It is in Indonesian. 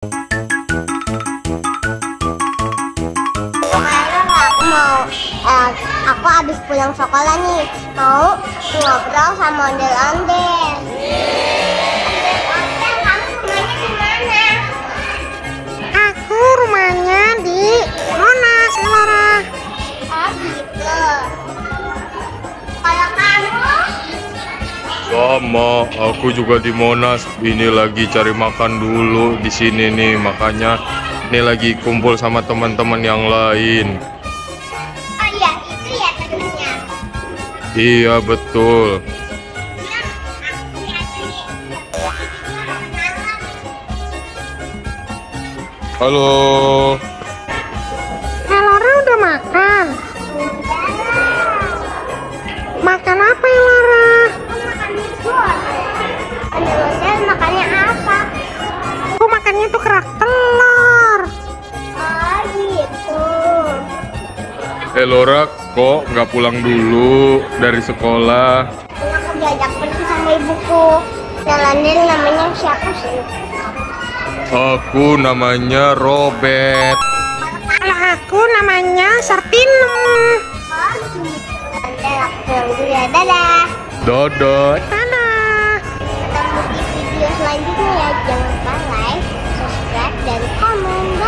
Aku habis pulang sekolah nih, mau ngobrol sama ondel-ondel. Ondel-ondel, kamu rumahnya di mana? Aku rumahnya di Monas, Elora. Oh gitu. Kalau kamu? Sama, aku juga di Monas. Ini lagi cari makan dulu di sini nih, makanya ini lagi kumpul sama teman-teman yang lain. Oh iya, itu ya temennya. Iya betul. Halo. Elora udah makan? Makan apa, Elora? Makan bubur. Ondel-ondel makannya apa? Aku makannya tuh kerak telur. Oh gitu. Elora, kok nggak pulang dulu dari sekolah? Aku diajak pergi sama ibuku. Ondel-ondel namanya siapa sih? Aku namanya Robert. Kalau aku namanya Sartinem. Oh gitu. Ondel aku pulang dulu ya. Dadah. Dadah. Dadah. Ketemu di video selanjutnya ya. Jangan lupa like, subscribe, dan komen.